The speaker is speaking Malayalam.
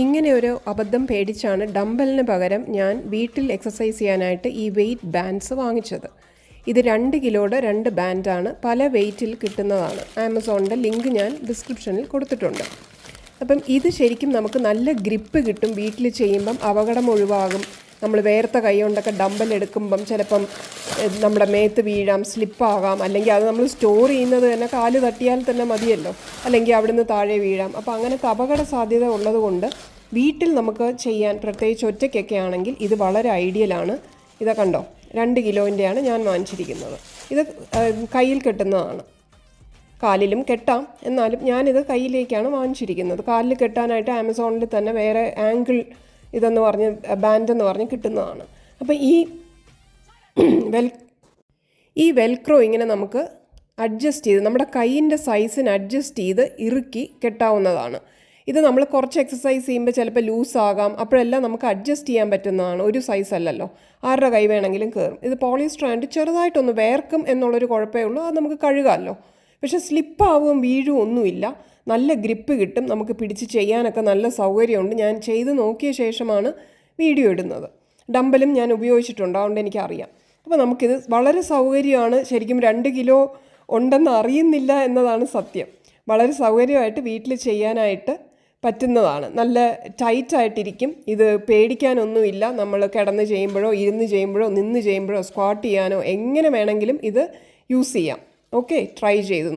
ഇങ്ങനെ ഒരു അബദ്ധം പേടിച്ചാണ് ഡംബലിന് പകരം ഞാൻ വീട്ടിൽ എക്സസൈസ് ചെയ്യാനായിട്ട് ഈ വെയ്റ്റ് ബാൻഡ്സ് വാങ്ങിച്ചത്. ഇത് 2 കിലോയുടെ 2 ബാൻഡാണ്. പല വെയ്റ്റിൽ കിട്ടുന്നതാണ്. ആമസോണിൻ്റെ ലിങ്ക് ഞാൻ ഡിസ്ക്രിപ്ഷനിൽ കൊടുത്തിട്ടുണ്ട്. അപ്പം ഇത് ശരിക്കും നമുക്ക് നല്ല ഗ്രിപ്പ് കിട്ടും. വീട്ടിൽ ചെയ്യുമ്പം അപകടം ഒഴിവാകും. നമ്മൾ വേർത്ത കൈ കൊണ്ടൊക്കെ ഡംബൽ എടുക്കുമ്പം ചിലപ്പം നമ്മുടെ മേത്ത് വീഴാം, സ്ലിപ്പാകാം, അല്ലെങ്കിൽ അത് നമ്മൾ സ്റ്റോർ ചെയ്യുന്നത് തന്നെ കാല് തട്ടിയാൽ തന്നെ മതിയല്ലോ, അല്ലെങ്കിൽ അവിടുന്ന് താഴെ വീഴാം. അപ്പോൾ അങ്ങനത്തെ അപകട സാധ്യത ഉള്ളതുകൊണ്ട് വീട്ടിൽ നമുക്ക് ചെയ്യാൻ, പ്രത്യേകിച്ച് ഒറ്റയ്ക്കൊക്കെ ആണെങ്കിൽ ഇത് വളരെ ഐഡിയലാണ്. ഇത് കണ്ടോ, 2 കിലോൻ്റെയാണ് ഞാൻ വാങ്ങിച്ചിരിക്കുന്നത്. ഇത് കയ്യിൽ കെട്ടുന്നതാണ്. കാലിലും കെട്ടാം, എന്നാലും ഞാനിത് കയ്യിലേക്കാണ് വാങ്ങിച്ചിരിക്കുന്നത്. കാലിൽ കെട്ടാനായിട്ട് ആമസോണിൽ തന്നെ വേറെ ആംഗിൾ ഇതെന്ന് പറഞ്ഞ് ബാൻഡെന്ന് പറഞ്ഞ് കിട്ടുന്നതാണ്. അപ്പോൾ ഈ വെൽക്രോ ഇങ്ങനെ നമുക്ക് അഡ്ജസ്റ്റ് ചെയ്ത് നമ്മുടെ കൈയിൻ്റെ സൈസിന് അഡ്ജസ്റ്റ് ചെയ്ത് ഇറുക്കി കെട്ടാവുന്നതാണ്. ഇത് നമ്മൾ കുറച്ച് എക്സസൈസ് ചെയ്യുമ്പോൾ ചിലപ്പോൾ ലൂസാകാം. അപ്പോഴെല്ലാം നമുക്ക് അഡ്ജസ്റ്റ് ചെയ്യാൻ പറ്റുന്നതാണ്. ഒരു സൈസ് അല്ലല്ലോ, ആരുടെ കൈ വേണമെങ്കിലും കയറും. ഇത് പോളിസ്റ്റർ ആൻഡ് ചെറുതായിട്ടൊന്ന് വേർക്കും എന്നുള്ളൊരു കുഴപ്പമേ ഉള്ളൂ. അത് നമുക്ക് കഴുകാമല്ലോ. പക്ഷേ സ്ലിപ്പാവും വീഴും ഒന്നുമില്ല. നല്ല ഗ്രിപ്പ് കിട്ടും. നമുക്ക് പിടിച്ച് ചെയ്യാനൊക്കെ നല്ല സൗകര്യമുണ്ട്. ഞാൻ ചെയ്ത് നോക്കിയ ശേഷമാണ് വീഡിയോ ഇടുന്നത്. ഡംബലും ഞാൻ ഉപയോഗിച്ചിട്ടുണ്ട്, അതുകൊണ്ട് എനിക്കറിയാം. അപ്പോൾ നമുക്കിത് വളരെ സൗകര്യമാണ്. ശരിക്കും 2 കിലോ ഉണ്ടെന്ന് അറിയുന്നില്ല എന്നതാണ് സത്യം. വളരെ സൗകര്യമായിട്ട് വീട്ടിൽ ചെയ്യാനായിട്ട് പറ്റുന്നതാണ്. നല്ല ടൈറ്റായിട്ടിരിക്കും. ഇത് പേടിക്കാനൊന്നുമില്ല. നമ്മൾ കിടന്ന് ചെയ്യുമ്പോഴോ ഇരുന്ന് ചെയ്യുമ്പോഴോ നിന്ന് ചെയ്യുമ്പോഴോ സ്ക്വാട്ട് ചെയ്യാനോ എങ്ങനെ വേണമെങ്കിലും ഇത് യൂസ് ചെയ്യാം. ഓക്കെ, ട്രൈ ചെയ്തു.